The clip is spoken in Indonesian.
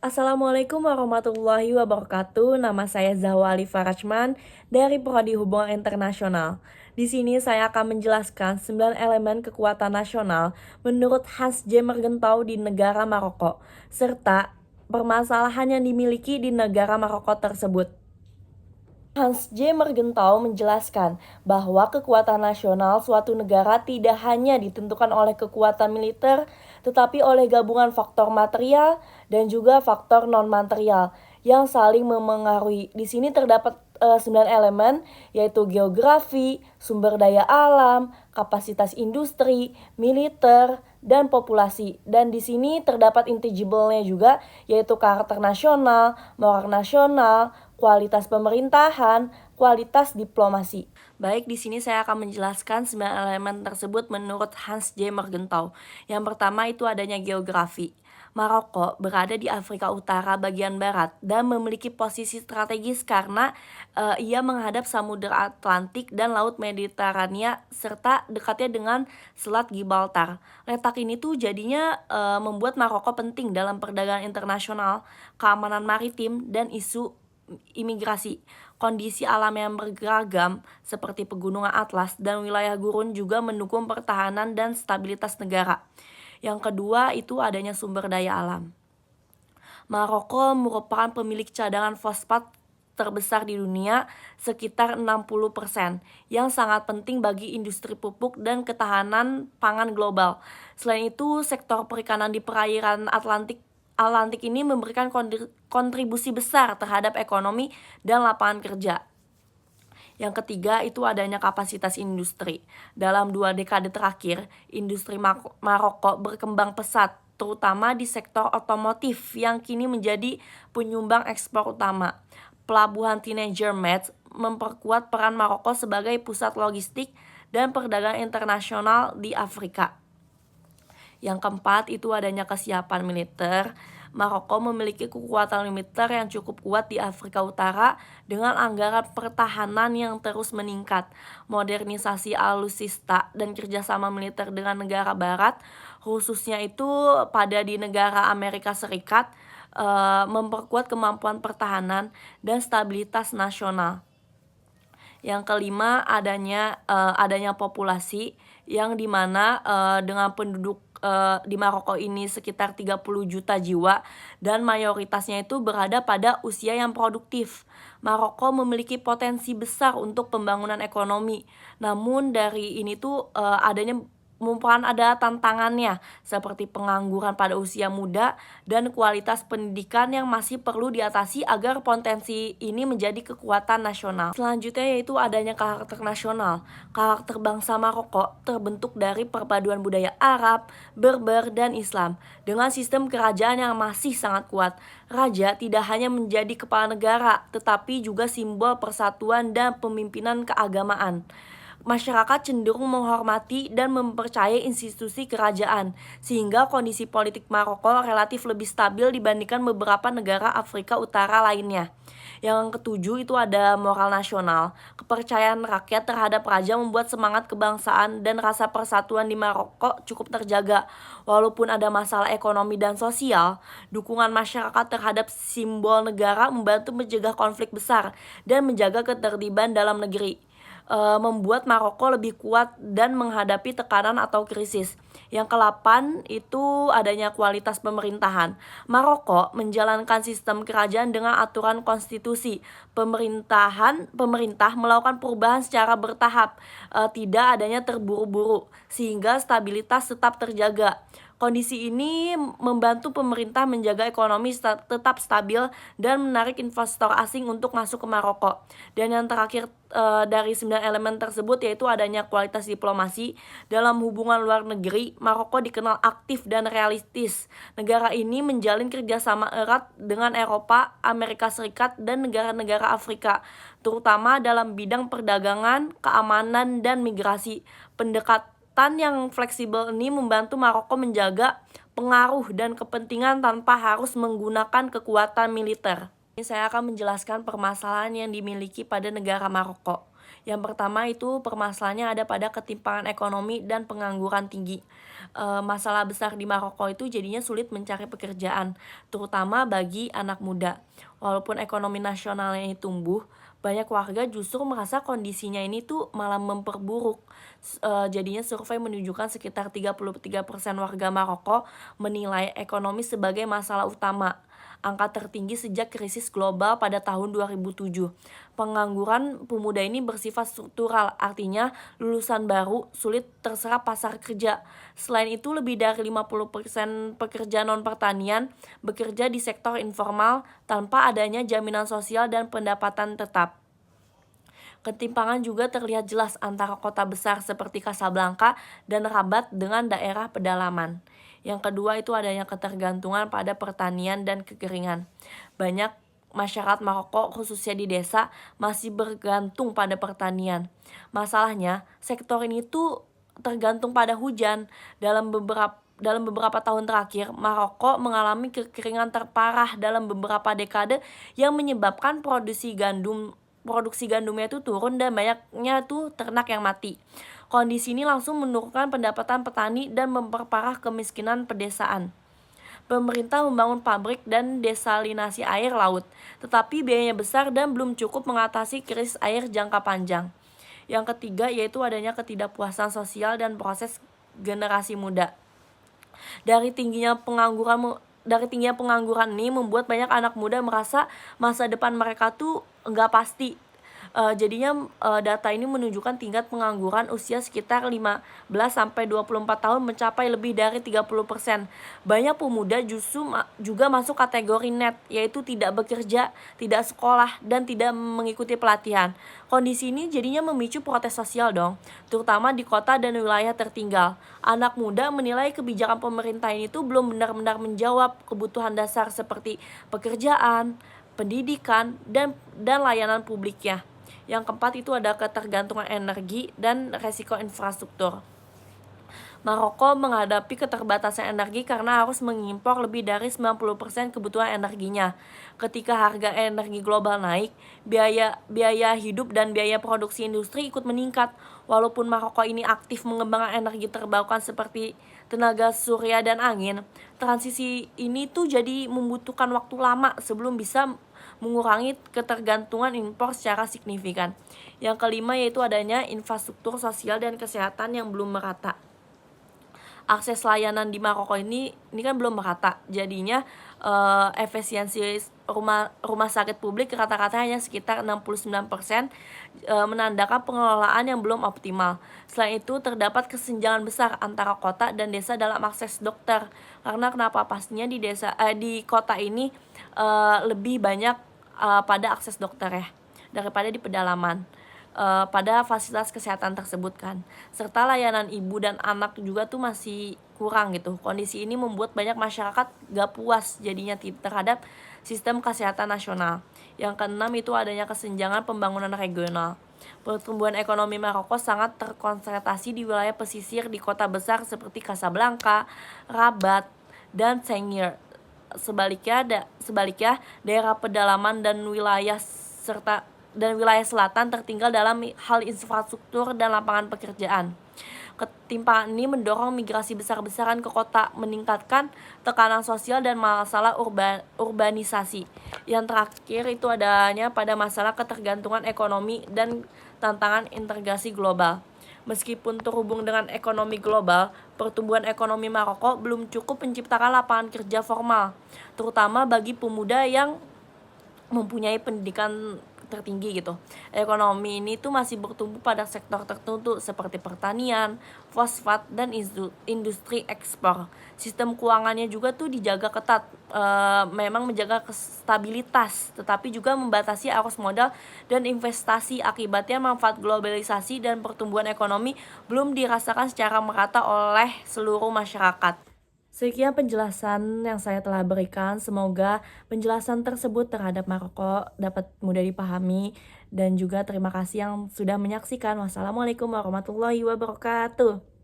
Assalamualaikum warahmatullahi wabarakatuh. Nama saya Zahwa Alifa Rachman dari Prodi Hubungan Internasional. Di sini saya akan menjelaskan 9 elemen kekuatan nasional menurut Hans J. Mergenthaw di negara Maroko, serta permasalahan yang dimiliki di negara Maroko tersebut. Hans J. Mergenthaw menjelaskan bahwa kekuatan nasional suatu negara tidak hanya ditentukan oleh kekuatan militer, tetapi oleh gabungan faktor material dan juga faktor non-material yang saling memengaruhi. Di sini terdapat 9 elemen, yaitu geografi, sumber daya alam, kapasitas industri, militer, dan populasi. Dan di sini terdapat intangible-nya juga, yaitu karakter nasional, moral nasional, kualitas pemerintahan, kualitas diplomasi. Baik, di sini saya akan menjelaskan 9 elemen tersebut menurut Hans J. Mergenthaw. Yang pertama itu adanya geografi. Maroko berada di Afrika Utara bagian barat dan memiliki posisi strategis karena ia menghadap Samudra Atlantik dan Laut Mediterania serta dekatnya dengan Selat Gibraltar. Letak ini tuh jadinya membuat Maroko penting dalam perdagangan internasional, keamanan maritim, dan isu imigrasi. Kondisi alam yang beragam seperti pegunungan Atlas dan wilayah gurun juga mendukung pertahanan dan stabilitas negara. Yang kedua itu adanya sumber daya alam. Maroko merupakan pemilik cadangan fosfat terbesar di dunia, sekitar 60%, yang sangat penting bagi industri pupuk dan ketahanan pangan global. Selain itu, sektor perikanan di perairan Atlantik ini memberikan kontribusi besar terhadap ekonomi dan lapangan kerja. Yang ketiga itu adanya kapasitas industri. Dalam 2 dekade terakhir, industri Maroko berkembang pesat, terutama di sektor otomotif yang kini menjadi penyumbang ekspor utama. Pelabuhan Tanager Med memperkuat peran Maroko sebagai pusat logistik dan perdagangan internasional di Afrika. Yang keempat itu adanya kesiapan militer. Maroko memiliki kekuatan militer yang cukup kuat di Afrika Utara dengan anggaran pertahanan yang terus meningkat. Modernisasi alutsista dan kerjasama militer dengan negara barat, khususnya itu pada di negara Amerika Serikat, memperkuat kemampuan pertahanan dan stabilitas nasional. Yang kelima adanya populasi yang dimana dengan penduduk di Maroko ini sekitar 30 juta jiwa dan mayoritasnya itu berada pada usia yang produktif. Maroko memiliki potensi besar untuk pembangunan ekonomi. Namun dari ini tuh merupakan ada tantangannya seperti pengangguran pada usia muda dan kualitas pendidikan yang masih perlu diatasi agar potensi ini menjadi kekuatan nasional. Selanjutnya yaitu adanya karakter nasional. Karakter bangsa Maroko terbentuk dari perpaduan budaya Arab, Berber, dan Islam dengan sistem kerajaan yang masih sangat kuat. Raja tidak hanya menjadi kepala negara, tetapi juga simbol persatuan dan pemimpinan keagamaan. Masyarakat cenderung menghormati dan mempercayai institusi kerajaan, sehingga kondisi politik Maroko relatif lebih stabil dibandingkan beberapa negara Afrika Utara lainnya. Yang ketujuh itu ada moral nasional. Kepercayaan rakyat terhadap raja membuat semangat kebangsaan dan rasa persatuan di Maroko cukup terjaga. Walaupun ada masalah ekonomi dan sosial, dukungan masyarakat terhadap simbol negara membantu mencegah konflik besar dan menjaga ketertiban dalam negeri. Membuat Maroko lebih kuat dan menghadapi tekanan atau krisis. Yang ke-8 itu adanya kualitas pemerintahan. Maroko menjalankan sistem kerajaan dengan aturan konstitusi. Pemerintah melakukan perubahan secara bertahap, tidak adanya terburu-buru, sehingga stabilitas tetap terjaga. Kondisi ini membantu pemerintah menjaga ekonomi tetap stabil dan menarik investor asing untuk masuk ke Maroko. Dan yang terakhir dari 9 elemen tersebut yaitu adanya kualitas diplomasi. Dalam hubungan luar negeri, Maroko dikenal aktif dan realistis. Negara ini menjalin kerjasama erat dengan Eropa, Amerika Serikat, dan negara-negara Afrika, terutama dalam bidang perdagangan, keamanan, dan migrasi. Pendekatan yang fleksibel ini membantu Maroko menjaga pengaruh dan kepentingan tanpa harus menggunakan kekuatan militer. Ini saya akan menjelaskan permasalahan yang dimiliki pada negara Maroko. Yang pertama itu permasalahannya ada pada ketimpangan ekonomi dan pengangguran tinggi. masalah besar di Maroko itu jadinya sulit mencari pekerjaan, terutama bagi anak muda. Walaupun ekonomi nasionalnya ini tumbuh, banyak warga justru merasa kondisinya ini tuh malah memperburuk. Jadinya survei menunjukkan sekitar 33% warga Maroko menilai ekonomi sebagai masalah utama, angka tertinggi sejak krisis global pada tahun 2007. Pengangguran pemuda ini bersifat struktural, artinya lulusan baru sulit terserap pasar kerja. Selain itu, lebih dari 50% pekerja non-pertanian bekerja di sektor informal tanpa adanya jaminan sosial dan pendapatan tetap. Ketimpangan juga terlihat jelas antara kota besar seperti Casablanca dan Rabat dengan daerah pedalaman. Yang kedua itu adanya ketergantungan pada pertanian dan kekeringan. Banyak masyarakat Maroko khususnya di desa masih bergantung pada pertanian. Masalahnya, sektor ini tuh tergantung pada hujan. Dalam beberapa tahun terakhir, Maroko mengalami kekeringan terparah dalam beberapa dekade yang menyebabkan produksi gandumnya itu turun dan banyaknya tuh ternak yang mati. Kondisi ini langsung menurunkan pendapatan petani dan memperparah kemiskinan pedesaan. Pemerintah membangun pabrik dan desalinasi air laut, tetapi biayanya besar dan belum cukup mengatasi krisis air jangka panjang. Yang ketiga yaitu adanya ketidakpuasan sosial dan proses generasi muda. Dari tingginya pengangguran ini membuat banyak anak muda merasa masa depan mereka tuh nggak pasti. Data ini menunjukkan tingkat pengangguran usia sekitar 15-24 tahun mencapai lebih dari 30%. Banyak pemuda justru juga masuk kategori net, yaitu tidak bekerja, tidak sekolah, dan tidak mengikuti pelatihan. Kondisi ini jadinya memicu protes sosial dong, terutama di kota dan wilayah tertinggal. Anak muda menilai kebijakan pemerintah ini tuh belum benar-benar menjawab kebutuhan dasar seperti pekerjaan, pendidikan, dan layanan publiknya. Yang keempat itu ada ketergantungan energi dan resiko infrastruktur. Maroko menghadapi keterbatasan energi karena harus mengimpor lebih dari 90% kebutuhan energinya. Ketika harga energi global naik, biaya hidup dan biaya produksi industri ikut meningkat. Walaupun Maroko ini aktif mengembangkan energi terbarukan seperti tenaga surya dan angin, transisi ini tuh jadi membutuhkan waktu lama sebelum bisa mengurangi ketergantungan impor secara signifikan. Yang kelima yaitu adanya infrastruktur sosial dan kesehatan yang belum merata. Akses layanan di Maroko ini kan belum merata. Jadinya efisiensi rumah sakit publik rata-rata hanya sekitar 69%, menandakan pengelolaan yang belum optimal. Selain itu terdapat kesenjangan besar antara kota dan desa dalam akses dokter. Karena kenapa? Pastinya di kota ini lebih banyak pada akses dokter ya daripada di pedalaman. Pada fasilitas kesehatan tersebut kan, serta layanan ibu dan anak juga tuh masih kurang gitu. Kondisi ini membuat banyak masyarakat gak puas jadinya terhadap sistem kesehatan nasional. Yang keenam itu adanya kesenjangan pembangunan regional. Pertumbuhan ekonomi Maroko sangat terkonsentrasi di wilayah pesisir di kota besar seperti Casablanca, Rabat, dan Senghir. Sebaliknya daerah pedalaman dan wilayah selatan tertinggal dalam hal infrastruktur dan lapangan pekerjaan. Ketimpangan ini mendorong migrasi besar-besaran ke kota, meningkatkan tekanan sosial dan masalah urbanisasi. Yang terakhir itu adanya pada masalah ketergantungan ekonomi dan tantangan integrasi global. Meskipun terhubung dengan ekonomi global, pertumbuhan ekonomi Maroko belum cukup menciptakan lapangan kerja formal, terutama bagi pemuda yang mempunyai pendidikan tertinggi gitu. Ekonomi ini tuh masih bertumbuh pada sektor tertentu seperti pertanian, fosfat, dan industri ekspor. Sistem keuangannya juga tuh dijaga ketat, memang menjaga stabilitas, tetapi juga membatasi arus modal dan investasi. Akibatnya manfaat globalisasi dan pertumbuhan ekonomi belum dirasakan secara merata oleh seluruh masyarakat. Sekian penjelasan yang saya telah berikan. Semoga penjelasan tersebut terhadap Maroko dapat mudah dipahami, dan juga terima kasih yang sudah menyaksikan. Wassalamualaikum warahmatullahi wabarakatuh.